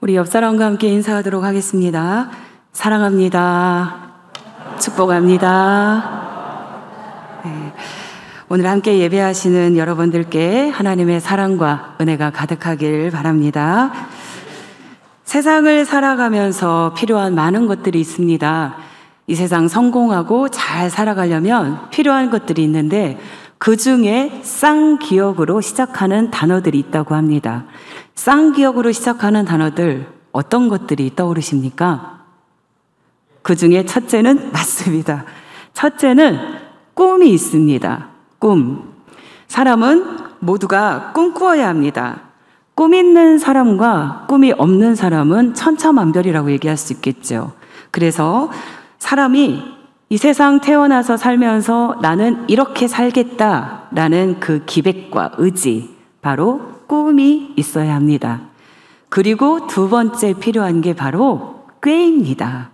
우리 옆 사람과 함께 인사하도록 하겠습니다. 사랑합니다. 축복합니다. 네. 오늘 함께 예배하시는 여러분들께 하나님의 사랑과 은혜가 가득하길 바랍니다. 세상을 살아가면서 필요한 많은 것들이 있습니다. 이 세상 성공하고 잘 살아가려면 필요한 것들이 있는데 그 중에 쌍기역으로 시작하는 단어들이 있다고 합니다. 쌍기역으로 시작하는 단어들 어떤 것들이 떠오르십니까? 그 중에 첫째는 맞습니다. 첫째는 꿈이 있습니다. 꿈. 사람은 모두가 꿈꾸어야 합니다. 꿈 있는 사람과 꿈이 없는 사람은 천차만별이라고 얘기할 수 있겠죠. 그래서 사람이 이 세상 태어나서 살면서 나는 이렇게 살겠다라는 그 기백과 의지, 바로 꿈이 있어야 합니다. 그리고 두 번째 필요한 게 바로 꾀입니다.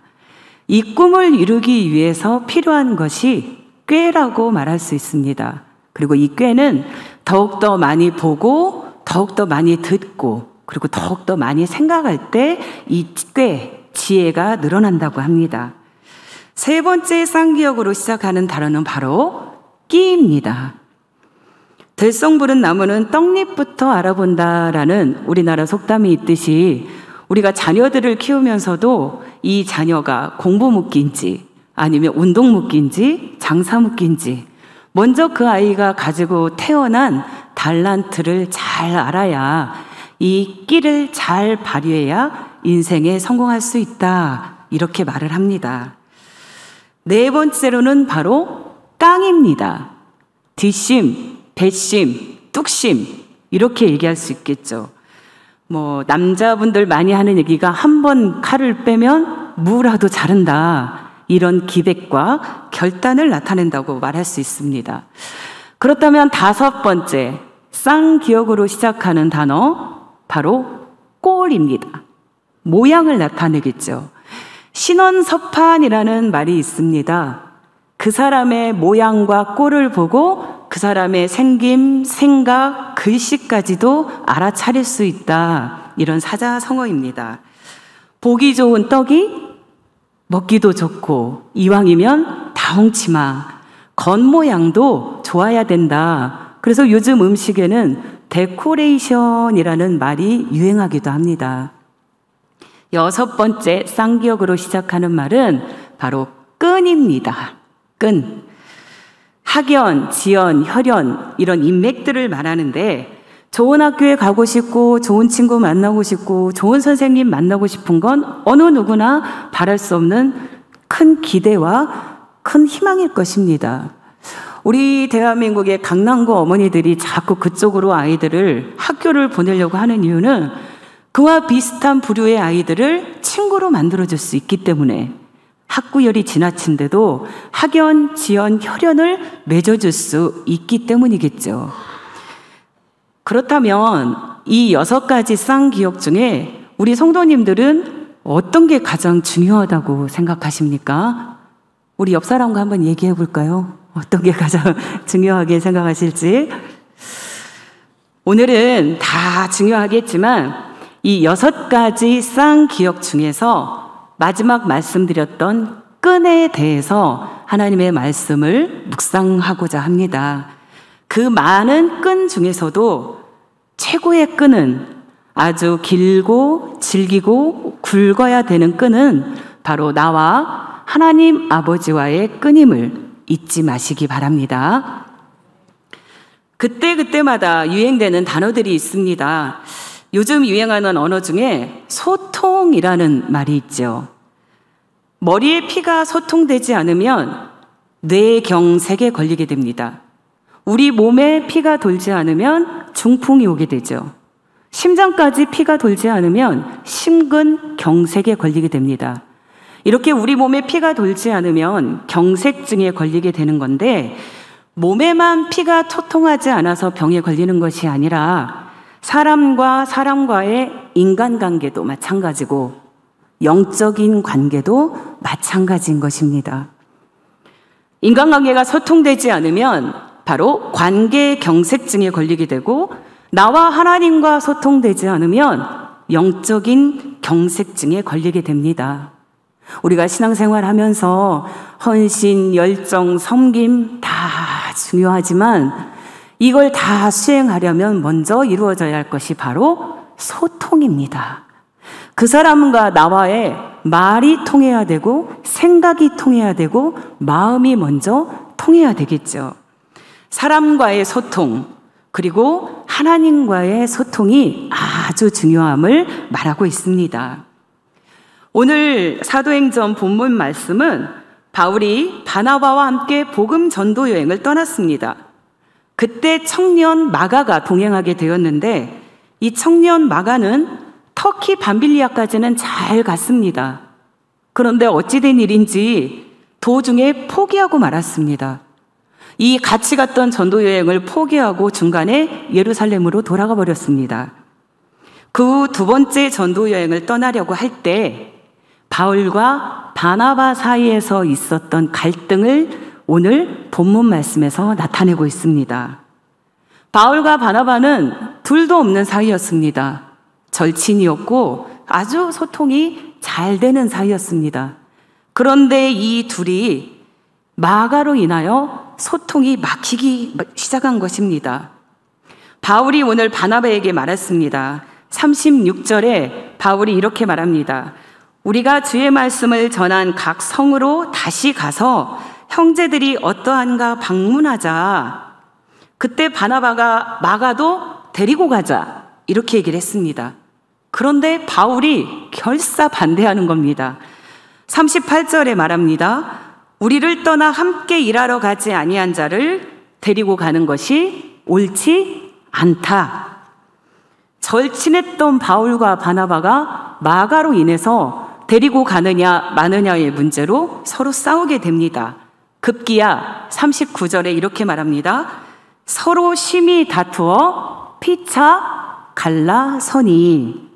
이 꿈을 이루기 위해서 필요한 것이 꾀라고 말할 수 있습니다. 그리고 이 꾀는 더욱더 많이 보고 더욱더 많이 듣고 그리고 더욱더 많이 생각할 때 이 꾀, 지혜가 늘어난다고 합니다. 세 번째 쌍기역으로 시작하는 단어는 바로 끼입니다. 들송 부른 나무는 떡잎부터 알아본다라는 우리나라 속담이 있듯이 우리가 자녀들을 키우면서도 이 자녀가 공부 묵기인지 아니면 운동 묵기인지 장사 묵기인지 먼저 그 아이가 가지고 태어난 달란트를 잘 알아야 이 끼를 잘 발휘해야 인생에 성공할 수 있다, 이렇게 말을 합니다. 네 번째로는 바로 깡입니다. 뒷심, 배심, 뚝심 이렇게 얘기할 수 있겠죠. 남자분들 많이 하는 얘기가 한 번 칼을 빼면 무라도 자른다, 이런 기백과 결단을 나타낸다고 말할 수 있습니다. 그렇다면 다섯 번째 쌍기역으로 시작하는 단어 바로 꼴입니다. 모양을 나타내겠죠. 신원서판이라는 말이 있습니다. 그 사람의 모양과 꼴을 보고 그 사람의 생김, 생각, 글씨까지도 알아차릴 수 있다, 이런 사자성어입니다. 보기 좋은 떡이 먹기도 좋고 이왕이면 다홍치마, 겉모양도 좋아야 된다. 그래서 요즘 음식에는 데코레이션이라는 말이 유행하기도 합니다. 여섯 번째 쌍기역으로 시작하는 말은 바로 끈입니다. 끈. 학연, 지연, 혈연 이런 인맥들을 말하는데 좋은 학교에 가고 싶고 좋은 친구 만나고 싶고 좋은 선생님 만나고 싶은 건 어느 누구나 바랄 수 없는 큰 기대와 큰 희망일 것입니다. 우리 대한민국의 강남구 어머니들이 자꾸 그쪽으로 아이들을 학교를 보내려고 하는 이유는 그와 비슷한 부류의 아이들을 친구로 만들어줄 수 있기 때문에 학구열이 지나친데도 학연, 지연, 혈연을 맺어줄 수 있기 때문이겠죠. 그렇다면 이 6가지 쌍기역 중에 우리 성도님들은 어떤 게 가장 중요하다고 생각하십니까? 우리 옆 사람과 한번 얘기해 볼까요? 어떤 게 가장 중요하게 생각하실지. 오늘은 다 중요하겠지만 이 6가지 쌍기역 중에서 마지막 말씀드렸던 끈에 대해서 하나님의 말씀을 묵상하고자 합니다. 그 많은 끈 중에서도 최고의 끈은, 아주 길고 질기고 굵어야 되는 끈은 바로 나와 하나님 아버지와의 끈임을 잊지 마시기 바랍니다. 그때마다 유행되는 단어들이 있습니다. 요즘 유행하는 언어 중에 소통이라는 말이 있죠. 머리에 피가 소통되지 않으면 뇌경색에 걸리게 됩니다. 우리 몸에 피가 돌지 않으면 중풍이 오게 되죠. 심장까지 피가 돌지 않으면 심근경색에 걸리게 됩니다. 이렇게 우리 몸에 피가 돌지 않으면 경색증에 걸리게 되는 건데, 몸에만 피가 소통하지 않아서 병에 걸리는 것이 아니라 사람과 사람과의 인간관계도 마찬가지고 영적인 관계도 마찬가지인 것입니다. 인간관계가 소통되지 않으면 바로 관계경색증에 걸리게 되고, 나와 하나님과 소통되지 않으면 영적인 경색증에 걸리게 됩니다. 우리가 신앙생활 하면서 헌신, 열정, 섬김 다 중요하지만 이걸 다 수행하려면 먼저 이루어져야 할 것이 바로 소통입니다. 그 사람과 나와의 말이 통해야 되고 생각이 통해야 되고 마음이 먼저 통해야 되겠죠. 사람과의 소통, 그리고 하나님과의 소통이 아주 중요함을 말하고 있습니다. 오늘 사도행전 본문 말씀은 바울이 바나바와 함께 복음 전도 여행을 떠났습니다. 그때 청년 마가가 동행하게 되었는데 이 청년 마가는 터키 밤빌리아까지는 잘 갔습니다. 그런데 어찌된 일인지 도중에 포기하고 말았습니다. 이 같이 갔던 전도 여행을 포기하고 중간에 예루살렘으로 돌아가 버렸습니다. 그 두 번째 전도 여행을 떠나려고 할 때 바울과 바나바 사이에서 있었던 갈등을 오늘 본문 말씀에서 나타내고 있습니다. 바울과 바나바는 둘도 없는 사이였습니다. 절친이었고 아주 소통이 잘 되는 사이였습니다. 그런데 이 둘이 마가로 인하여 소통이 막히기 시작한 것입니다. 바울이 오늘 바나바에게 말했습니다. 36절에 바울이 이렇게 말합니다. 우리가 주의 말씀을 전한 각 성으로 다시 가서 형제들이 어떠한가 방문하자. 그때 바나바가 마가도 데리고 가자. 이렇게 얘기를 했습니다. 그런데 바울이 결사 반대하는 겁니다. 38절에 말합니다. 우리를 떠나 함께 일하러 가지 아니한 자를 데리고 가는 것이 옳지 않다. 절친했던 바울과 바나바가 마가로 인해서 데리고 가느냐 마느냐의 문제로 서로 싸우게 됩니다. 급기야 39절에 이렇게 말합니다. 서로 심히 다투어 피차 갈라서니.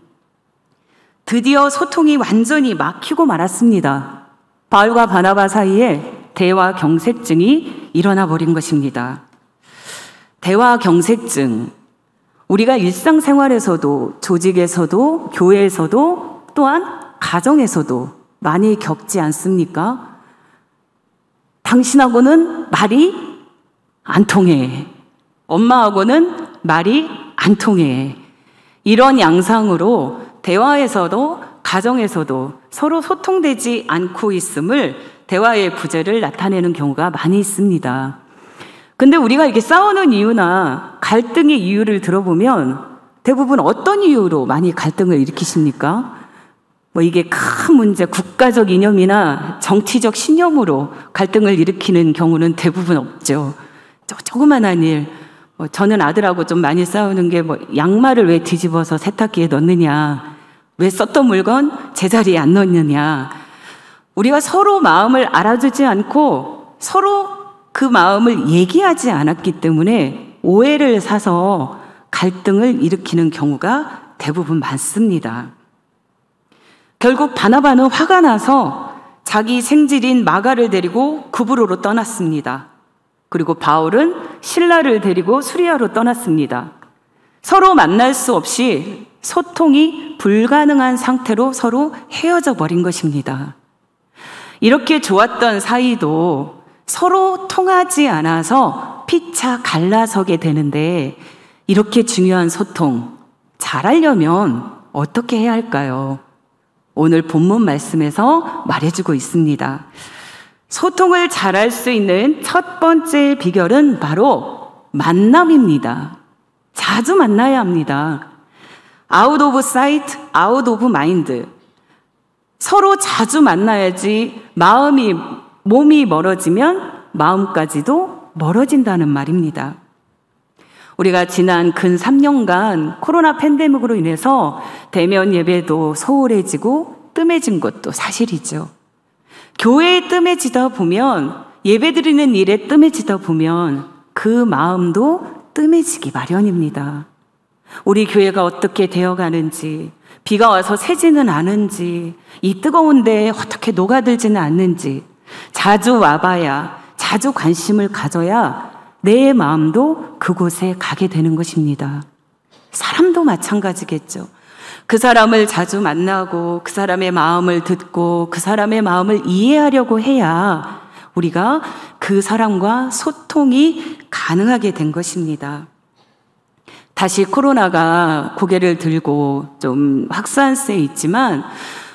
드디어 소통이 완전히 막히고 말았습니다. 바울과 바나바 사이에 대화 경색증이 일어나 버린 것입니다. 대화 경색증, 우리가 일상생활에서도 조직에서도 교회에서도 또한 가정에서도 많이 겪지 않습니까? 당신하고는 말이 안 통해. 엄마하고는 말이 안 통해. 이런 양상으로 대화에서도 가정에서도 서로 소통되지 않고 있음을 대화의 부재를 나타내는 경우가 많이 있습니다. 근데 우리가 이렇게 싸우는 이유나 갈등의 이유를 들어보면 대부분 어떤 이유로 많이 갈등을 일으키십니까? 이게 큰 문제, 국가적 이념이나 정치적 신념으로 갈등을 일으키는 경우는 대부분 없죠. 조그만한 일, 저는 아들하고 좀 많이 싸우는 게 양말을 왜 뒤집어서 세탁기에 넣느냐, 왜 썼던 물건 제자리에 안 넣느냐. 우리가 서로 마음을 알아주지 않고 서로 그 마음을 얘기하지 않았기 때문에 오해를 사서 갈등을 일으키는 경우가 대부분 많습니다. 결국 바나바는 화가 나서 자기 생질인 마가를 데리고 구브로로 떠났습니다. 그리고 바울은 실라를 데리고 수리아로 떠났습니다. 서로 만날 수 없이 소통이 불가능한 상태로 서로 헤어져 버린 것입니다. 이렇게 좋았던 사이도 서로 통하지 않아서 피차 갈라서게 되는데 이렇게 중요한 소통 잘하려면 어떻게 해야 할까요? 오늘 본문 말씀에서 말해주고 있습니다. 소통을 잘할 수 있는 첫 번째 비결은 바로 만남입니다. 자주 만나야 합니다. Out of sight, out of mind. 서로 자주 만나야지 몸이 멀어지면 마음까지도 멀어진다는 말입니다. 우리가 지난 근 3년간 코로나 팬데믹으로 인해서 대면 예배도 소홀해지고 뜸해진 것도 사실이죠. 교회에 뜸해지다 보면, 예배드리는 일에 뜸해지다 보면 그 마음도 뜸해지기 마련입니다. 우리 교회가 어떻게 되어가는지, 비가 와서 새지는 않은지, 이 뜨거운데 어떻게 녹아들지는 않는지 자주 와봐야, 자주 관심을 가져야 내 마음도 그곳에 가게 되는 것입니다. 사람도 마찬가지겠죠. 그 사람을 자주 만나고 그 사람의 마음을 듣고 그 사람의 마음을 이해하려고 해야 우리가 그 사람과 소통이 가능하게 된 것입니다. 다시 코로나가 고개를 들고 좀 확산세 있지만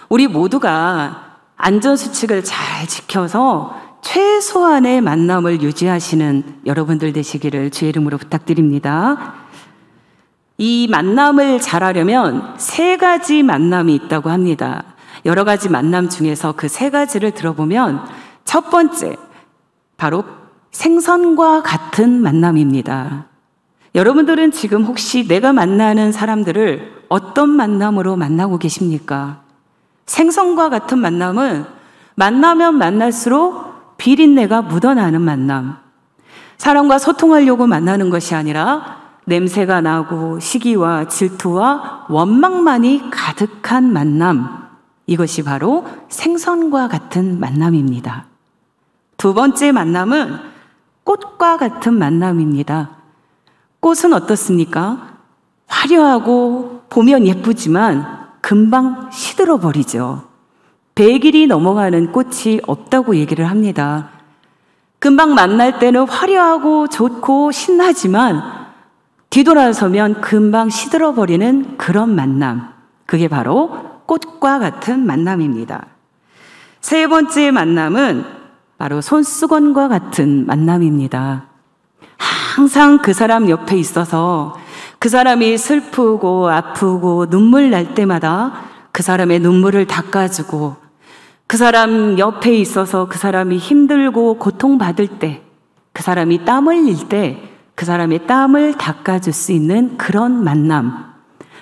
우리 모두가 안전수칙을 잘 지켜서 최소한의 만남을 유지하시는 여러분들 되시기를 주의 이름으로 부탁드립니다. 이 만남을 잘하려면 3가지 만남이 있다고 합니다. 여러 가지 만남 중에서 그 3가지를 들어보면 첫 번째, 바로 생선과 같은 만남입니다. 여러분들은 지금 혹시 내가 만나는 사람들을 어떤 만남으로 만나고 계십니까? 생선과 같은 만남은 만나면 만날수록 비린내가 묻어나는 만남. 사람과 소통하려고 만나는 것이 아니라 냄새가 나고 시기와 질투와 원망만이 가득한 만남. 이것이 바로 생선과 같은 만남입니다. 두 번째 만남은 꽃과 같은 만남입니다. 꽃은 어떻습니까? 화려하고 보면 예쁘지만 금방 시들어 버리죠. 100일이 넘어가는 꽃이 없다고 얘기를 합니다. 금방 만날 때는 화려하고 좋고 신나지만 뒤돌아서면 금방 시들어 버리는 그런 만남. 그게 바로 꽃과 같은 만남입니다. 세 번째 만남은 바로 손수건과 같은 만남입니다. 항상 그 사람 옆에 있어서 그 사람이 슬프고 아프고 눈물 날 때마다 그 사람의 눈물을 닦아주고 그 사람 옆에 있어서 그 사람이 힘들고 고통받을 때 그 사람이 땀 흘릴 때 그 사람의 땀을 닦아줄 수 있는 그런 만남.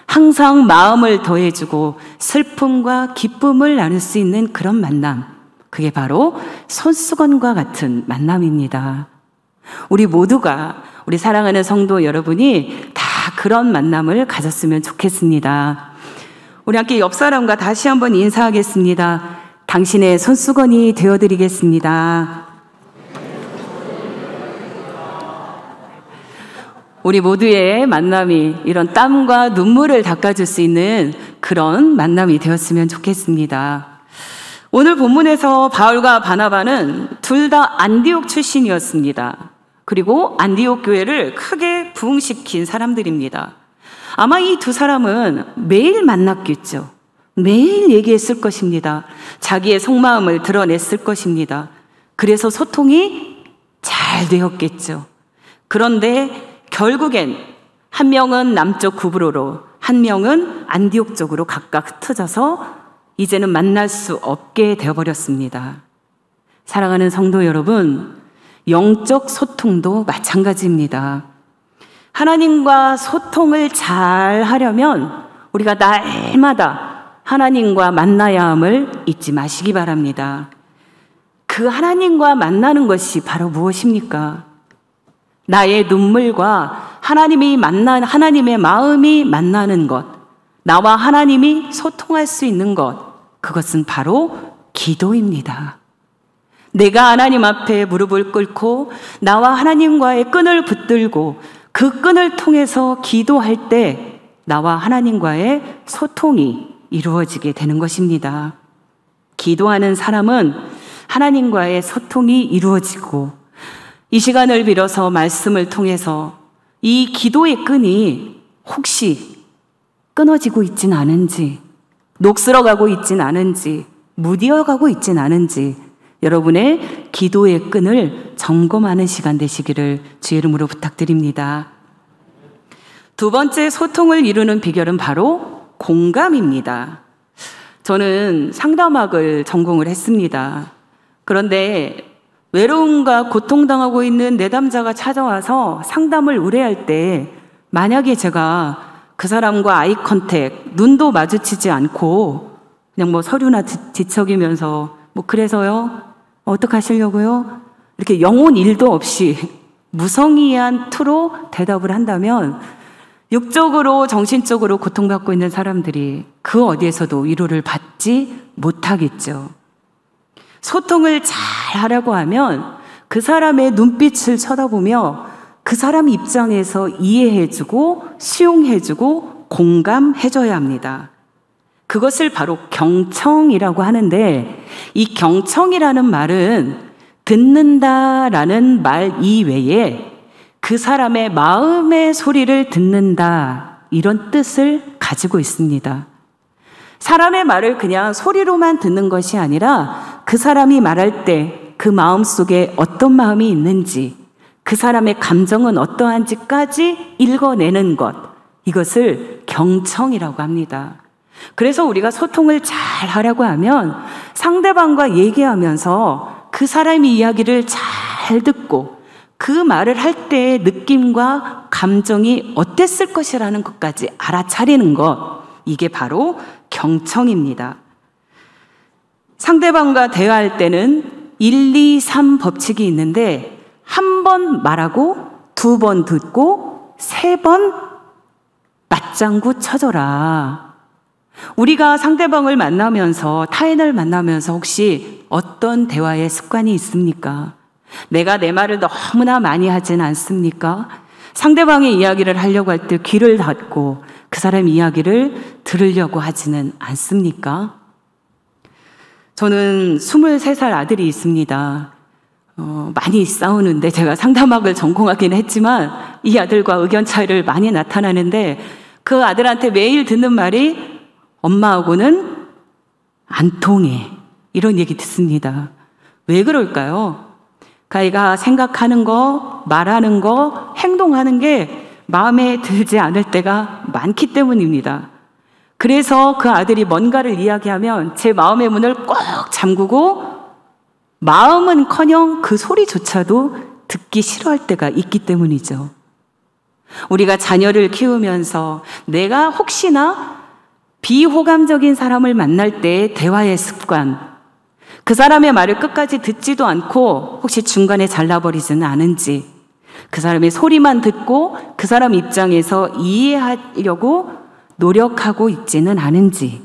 항상 마음을 더해주고 슬픔과 기쁨을 나눌 수 있는 그런 만남. 그게 바로 손수건과 같은 만남입니다. 우리 모두가 우리 사랑하는 성도 여러분이 다 그런 만남을 가졌으면 좋겠습니다. 우리 함께 옆 사람과 다시 한번 인사하겠습니다. 당신의 손수건이 되어드리겠습니다. 우리 모두의 만남이 이런 땀과 눈물을 닦아줄 수 있는 그런 만남이 되었으면 좋겠습니다. 오늘 본문에서 바울과 바나바는 둘 다 안디옥 출신이었습니다. 그리고 안디옥 교회를 크게 부흥시킨 사람들입니다. 아마 이 두 사람은 매일 만났겠죠. 매일 얘기했을 것입니다. 자기의 속마음을 드러냈을 것입니다. 그래서 소통이 잘 되었겠죠. 그런데 결국엔 한 명은 남쪽 구브로로, 한 명은 안디옥 쪽으로 각각 흩어져서 이제는 만날 수 없게 되어버렸습니다. 사랑하는 성도 여러분, 영적 소통도 마찬가지입니다. 하나님과 소통을 잘 하려면 우리가 날마다 하나님과 만나야 함을 잊지 마시기 바랍니다. 그 하나님과 만나는 것이 바로 무엇입니까? 나의 눈물과 하나님의 마음이 만나는 것, 나와 하나님이 소통할 수 있는 것, 그것은 바로 기도입니다. 내가 하나님 앞에 무릎을 꿇고 나와 하나님과의 끈을 붙들고 그 끈을 통해서 기도할 때 나와 하나님과의 소통이 이루어지게 되는 것입니다. 기도하는 사람은 하나님과의 소통이 이루어지고 이 시간을 빌어서 말씀을 통해서 이 기도의 끈이 혹시 끊어지고 있진 않은지, 녹슬어가고 있진 않은지, 무디어가고 있진 않은지 여러분의 기도의 끈을 점검하는 시간 되시기를 주의 이름으로 부탁드립니다. 두 번째 소통을 이루는 비결은 바로 공감입니다. 저는 상담학을 전공을 했습니다. 그런데 외로움과 고통당하고 있는 내담자가 찾아와서 상담을 의뢰할 때 만약에 제가 그 사람과 아이 컨택, 눈도 마주치지 않고 그냥 뭐 서류나 뒤척이면서 뭐 그래서요? 어떡하시려고요? 이렇게 영혼 일도 없이 무성의한 투로 대답을 한다면 육적으로 정신적으로 고통받고 있는 사람들이 그 어디에서도 위로를 받지 못하겠죠. 소통을 잘 하려고 하면 그 사람의 눈빛을 쳐다보며 그 사람 입장에서 이해해주고 수용해주고 공감해줘야 합니다. 그것을 바로 경청이라고 하는데, 이 경청이라는 말은 듣는다라는 말 이외에 그 사람의 마음의 소리를 듣는다, 이런 뜻을 가지고 있습니다. 사람의 말을 그냥 소리로만 듣는 것이 아니라 그 사람이 말할 때 그 마음 속에 어떤 마음이 있는지, 그 사람의 감정은 어떠한지까지 읽어내는 것, 이것을 경청이라고 합니다. 그래서 우리가 소통을 잘 하려고 하면 상대방과 얘기하면서 그 사람의 이야기를 잘 듣고 그 말을 할 때의 느낌과 감정이 어땠을 것이라는 것까지 알아차리는 것, 이게 바로 경청입니다. 상대방과 대화할 때는 1, 2, 3 법칙이 있는데, 한 번 말하고 2번 듣고 3번 맞장구 쳐줘라. 우리가 상대방을 만나면서, 타인을 만나면서 혹시 어떤 대화의 습관이 있습니까? 내가 내 말을 너무나 많이 하진 않습니까? 상대방의 이야기를 하려고 할 때 귀를 닫고 그 사람 이야기를 들으려고 하지는 않습니까? 저는 23살 아들이 있습니다. 많이 싸우는데, 제가 상담학을 전공하긴 했지만 이 아들과 의견 차이를 많이 나타나는데, 그 아들한테 매일 듣는 말이 엄마하고는 안 통해, 이런 얘기 듣습니다. 왜 그럴까요? 그 아이가 생각하는 거, 말하는 거, 행동하는 게 마음에 들지 않을 때가 많기 때문입니다. 그래서 그 아들이 뭔가를 이야기하면 제 마음의 문을 꼭 잠그고 마음은커녕 그 소리조차도 듣기 싫어할 때가 있기 때문이죠. 우리가 자녀를 키우면서 내가 혹시나 비호감적인 사람을 만날 때의 대화의 습관, 그 사람의 말을 끝까지 듣지도 않고 혹시 중간에 잘라버리지는 않은지, 그 사람의 소리만 듣고 그 사람 입장에서 이해하려고 노력하고 있지는 않은지,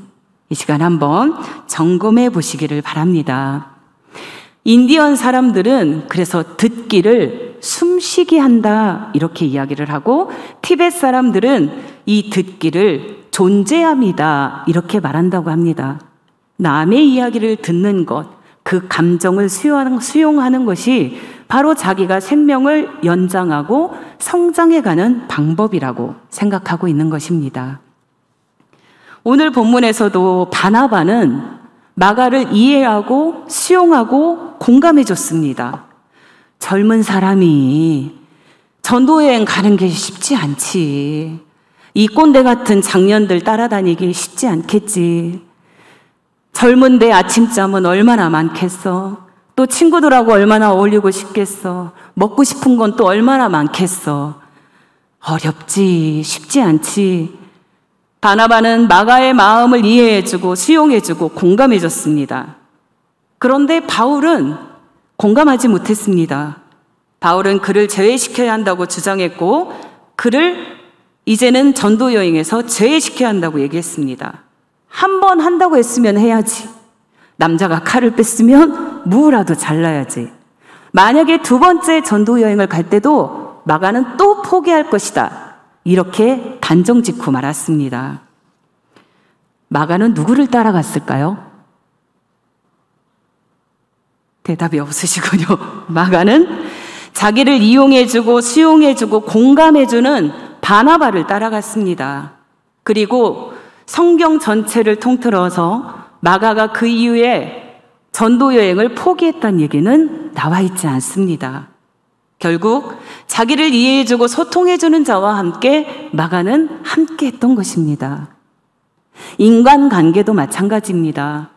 이 시간 한번 점검해 보시기를 바랍니다. 인디언 사람들은 그래서 듣기를 숨쉬기 한다, 이렇게 이야기를 하고, 티벳 사람들은 이 듣기를 존재함이다, 이렇게 말한다고 합니다. 남의 이야기를 듣는 것, 그 감정을 수용하는 것이 바로 자기가 생명을 연장하고 성장해가는 방법이라고 생각하고 있는 것입니다. 오늘 본문에서도 바나바는 마가를 이해하고 수용하고 공감해 줬습니다. 젊은 사람이 전도여행 가는 게 쉽지 않지. 이 꼰대 같은 장년들 따라다니기 쉽지 않겠지. 젊은데 아침잠은 얼마나 많겠어. 또 친구들하고 얼마나 어울리고 싶겠어. 먹고 싶은 건 또 얼마나 많겠어. 어렵지, 쉽지 않지. 바나바는 마가의 마음을 이해해주고 수용해주고 공감해줬습니다. 그런데 바울은 공감하지 못했습니다. 바울은 그를 제외시켜야 한다고 주장했고, 그를 이제는 전도 여행에서 제외시켜야 한다고 얘기했습니다. 한 번 한다고 했으면 해야지. 남자가 칼을 뺐으면 무라도 잘라야지. 만약에 2번째 전도 여행을 갈 때도 마가는 또 포기할 것이다, 이렇게 단정 짓고 말았습니다. 마가는 누구를 따라갔을까요? 대답이 없으시군요. 마가는 자기를 이용해주고 수용해주고 공감해주는 바나바를 따라갔습니다. 그리고 성경 전체를 통틀어서 마가가 그 이후에 전도 여행을 포기했다는 얘기는 나와 있지 않습니다. 결국 자기를 이해해주고 소통해주는 자와 함께 마가는 함께 했던 것입니다. 인간관계도 마찬가지입니다.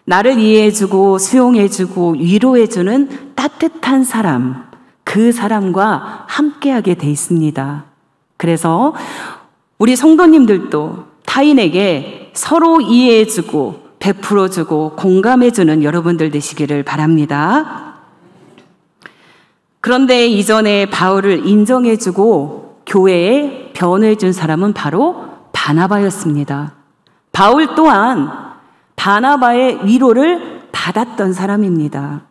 나를 이해해주고 수용해주고 위로해주는 따뜻한 사람, 그 사람과 함께하게 돼 있습니다. 그래서 우리 성도님들도 타인에게 서로 이해해주고 베풀어주고 공감해주는 여러분들 되시기를 바랍니다. 그런데 이전에 바울을 인정해주고 교회에 변호해준 사람은 바로 바나바였습니다. 바울 또한 바나바의 위로를 받았던 사람입니다.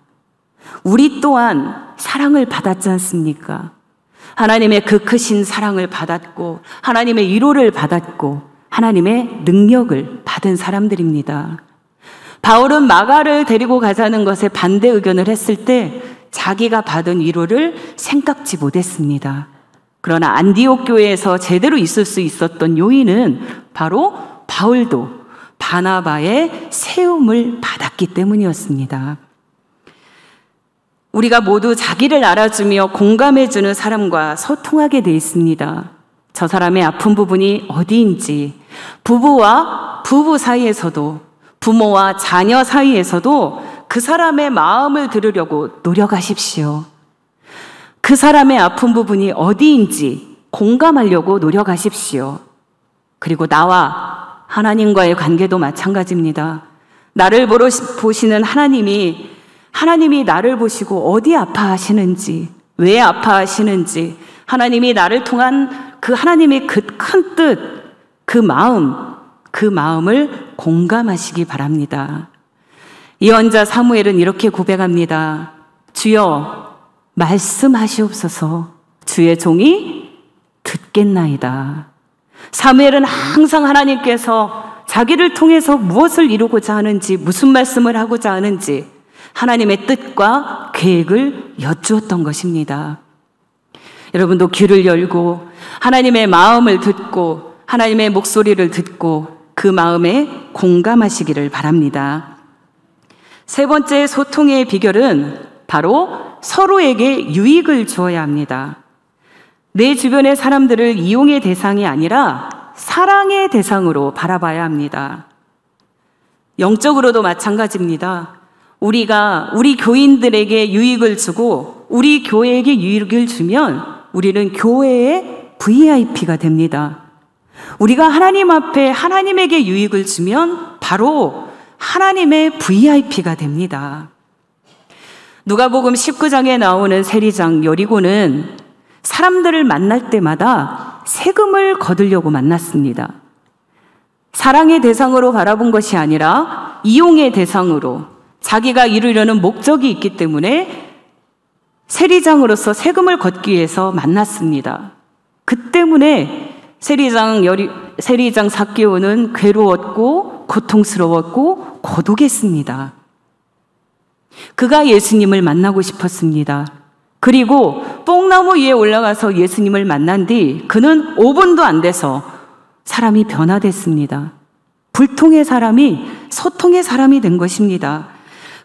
우리 또한 사랑을 받았지 않습니까? 하나님의 그 크신 사랑을 받았고, 하나님의 위로를 받았고, 하나님의 능력을 받은 사람들입니다. 바울은 마가를 데리고 가자는 것에 반대 의견을 했을 때 자기가 받은 위로를 생각지 못했습니다. 그러나 안디옥 교회에서 제대로 있을 수 있었던 요인은 바로 바울도 바나바의 세움을 받았기 때문이었습니다. 우리가 모두 자기를 알아주며 공감해주는 사람과 소통하게 돼 있습니다. 저 사람의 아픈 부분이 어디인지, 부부와 부부 사이에서도, 부모와 자녀 사이에서도 그 사람의 마음을 들으려고 노력하십시오. 그 사람의 아픈 부분이 어디인지 공감하려고 노력하십시오. 그리고 나와 하나님과의 관계도 마찬가지입니다. 나를 보시는 하나님이 나를 보시고 어디 아파하시는지, 왜 아파하시는지, 하나님이 나를 통한 그 하나님의 그 큰 뜻, 그 마음을 공감하시기 바랍니다. 예언자 사무엘은 이렇게 고백합니다. 주여 말씀하시옵소서, 주의 종이 듣겠나이다. 사무엘은 항상 하나님께서 자기를 통해서 무엇을 이루고자 하는지, 무슨 말씀을 하고자 하는지 하나님의 뜻과 계획을 여쭈었던 것입니다. 여러분도 귀를 열고 하나님의 마음을 듣고 하나님의 목소리를 듣고 그 마음에 공감하시기를 바랍니다. 세 번째 소통의 비결은 바로 서로에게 유익을 주어야 합니다. 내 주변의 사람들을 이용의 대상이 아니라 사랑의 대상으로 바라봐야 합니다. 영적으로도 마찬가지입니다. 우리가 우리 교인들에게 유익을 주고 우리 교회에게 유익을 주면 우리는 교회의 VIP가 됩니다. 우리가 하나님 앞에 하나님에게 유익을 주면 바로 하나님의 VIP가 됩니다. 누가복음 19장에 나오는 세리장 여리고는 사람들을 만날 때마다 세금을 거두려고 만났습니다. 사랑의 대상으로 바라본 것이 아니라 이용의 대상으로 자기가 이루려는 목적이 있기 때문에 세리장으로서 세금을 걷기 위해서 만났습니다. 그 때문에 세리장 삭개오는 괴로웠고 고통스러웠고 고독했습니다. 그가 예수님을 만나고 싶었습니다. 그리고 뽕나무 위에 올라가서 예수님을 만난 뒤 그는 5분도 안 돼서 사람이 변화됐습니다. 불통의 사람이 소통의 사람이 된 것입니다.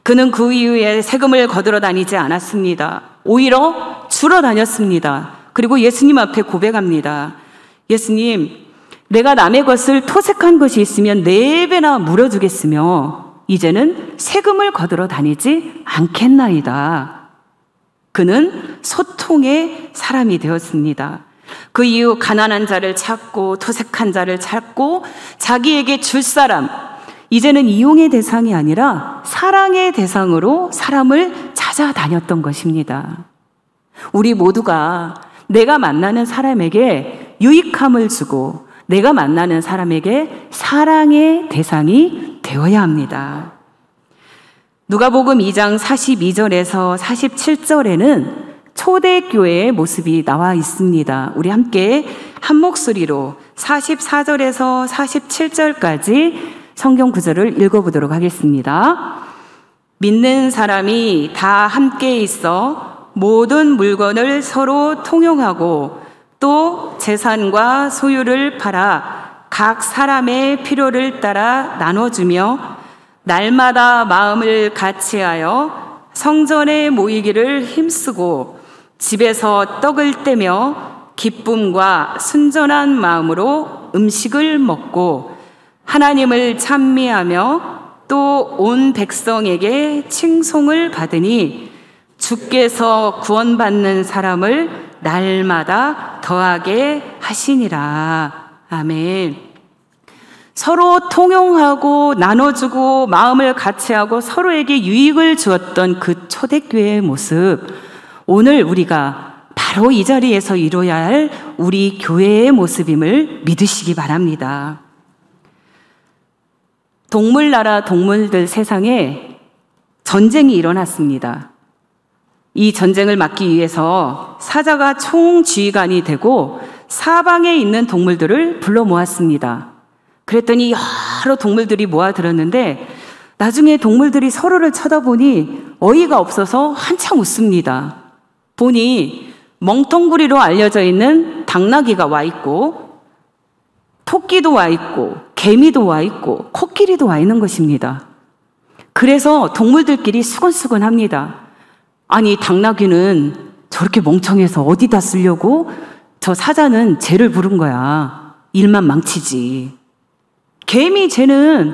그는 그 이후에 세금을 거두러 다니지 않았습니다. 오히려 주러 다녔습니다. 그리고 예수님 앞에 고백합니다. 예수님, 내가 남의 것을 토색한 것이 있으면 4배나 물어주겠으며 이제는 세금을 거두러 다니지 않겠나이다. 그는 소통의 사람이 되었습니다. 그 이후 가난한 자를 찾고 토색한 자를 찾고 자기에게 줄 사람, 이제는 이용의 대상이 아니라 사랑의 대상으로 사람을 찾아다녔던 것입니다. 우리 모두가 내가 만나는 사람에게 유익함을 주고 내가 만나는 사람에게 사랑의 대상이 되어야 합니다. 누가복음 2장 42절에서 47절에는 초대교회의 모습이 나와 있습니다. 우리 함께 한 목소리로 44절에서 47절까지 성경 구절을 읽어보도록 하겠습니다. 믿는 사람이 다 함께 있어 모든 물건을 서로 통용하고 또 재산과 소유를 팔아 각 사람의 필요를 따라 나눠주며 날마다 마음을 같이하여 성전에 모이기를 힘쓰고 집에서 떡을 떼며 기쁨과 순전한 마음으로 음식을 먹고 하나님을 찬미하며 또 온 백성에게 칭송을 받으니 주께서 구원받는 사람을 날마다 더하게 하시니라. 아멘. 서로 통용하고 나눠주고 마음을 같이하고 서로에게 유익을 주었던 그 초대교회의 모습, 오늘 우리가 바로 이 자리에서 이루어야 할 우리 교회의 모습임을 믿으시기 바랍니다. 동물나라 동물들 세상에 전쟁이 일어났습니다. 이 전쟁을 막기 위해서 사자가 총지휘관이 되고 사방에 있는 동물들을 불러 모았습니다. 그랬더니 여러 동물들이 모아들었는데 나중에 동물들이 서로를 쳐다보니 어이가 없어서 한참 웃습니다. 보니 멍텅구리로 알려져 있는 당나귀가 와 있고 토끼도 와 있고 개미도 와 있고 코끼리도 와 있는 것입니다. 그래서 동물들끼리 수근수근합니다. 아니, 당나귀는 저렇게 멍청해서 어디다 쓰려고? 저 사자는 쟤를 부른 거야. 일만 망치지. 개미 쟤는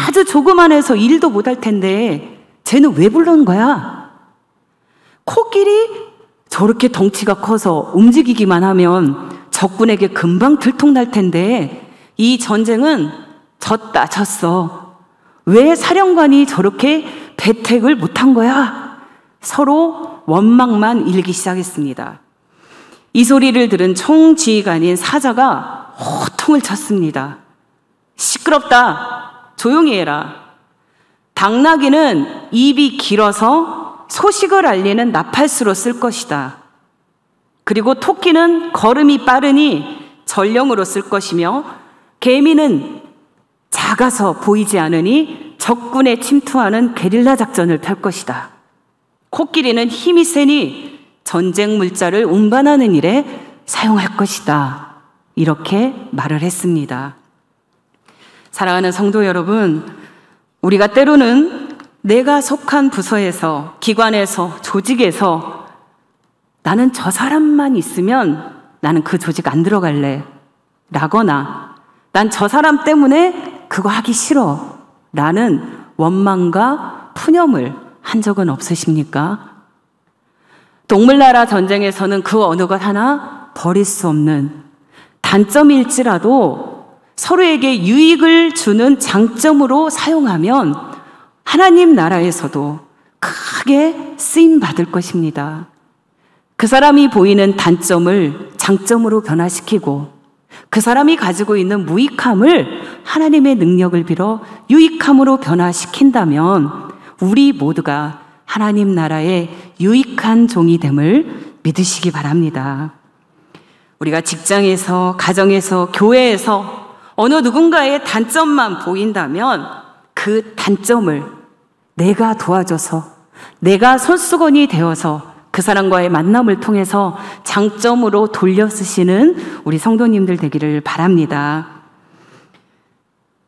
아주 조그만해서 일도 못할 텐데 쟤는 왜 부른 거야? 코끼리 저렇게 덩치가 커서 움직이기만 하면 적군에게 금방 들통날 텐데 이 전쟁은 졌어. 왜 사령관이 저렇게 배택을 못한 거야? 서로 원망만 일기 시작했습니다. 이 소리를 들은 총지휘관인 사자가 호통을 쳤습니다. 시끄럽다. 조용히 해라. 당나귀는 입이 길어서 소식을 알리는 나팔수로 쓸 것이다. 그리고 토끼는 걸음이 빠르니 전령으로 쓸 것이며 개미는 작아서 보이지 않으니 적군에 침투하는 게릴라 작전을 펼 것이다. 코끼리는 힘이 세니 전쟁 물자를 운반하는 일에 사용할 것이다. 이렇게 말을 했습니다. 사랑하는 성도 여러분, 우리가 때로는 내가 속한 부서에서, 기관에서, 조직에서 나는 저 사람만 있으면 나는 그 조직 안 들어갈래 라거나 난 저 사람 때문에 그거 하기 싫어 라는 원망과 푸념을 한 적은 없으십니까? 동물나라 전쟁에서는 그 어느 것 하나 버릴 수 없는 단점일지라도 서로에게 유익을 주는 장점으로 사용하면 하나님 나라에서도 크게 쓰임받을 것입니다. 그 사람이 보이는 단점을 장점으로 변화시키고 그 사람이 가지고 있는 무익함을 하나님의 능력을 빌어 유익함으로 변화시킨다면 우리 모두가 하나님 나라의 유익한 종이 됨을 믿으시기 바랍니다. 우리가 직장에서, 가정에서, 교회에서 어느 누군가의 단점만 보인다면 그 단점을 내가 도와줘서, 내가 손수건이 되어서 그 사람과의 만남을 통해서 장점으로 돌려 쓰시는 우리 성도님들 되기를 바랍니다.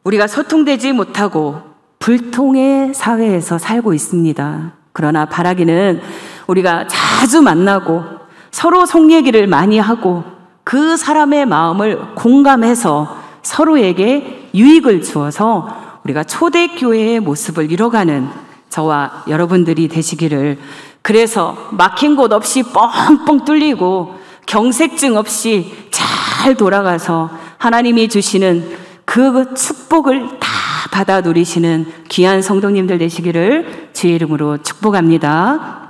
우리가 소통되지 못하고 불통의 사회에서 살고 있습니다. 그러나 바라기는 우리가 자주 만나고 서로 속 얘기를 많이 하고 그 사람의 마음을 공감해서 서로에게 유익을 주어서 우리가 초대교회의 모습을 이뤄가는 저와 여러분들이 되시기를, 그래서 막힌 곳 없이 뻥뻥 뚫리고 경색증 없이 잘 돌아가서 하나님이 주시는 그 축복을 다 받아 누리시는 귀한 성도님들 되시기를 주의 이름으로 축복합니다.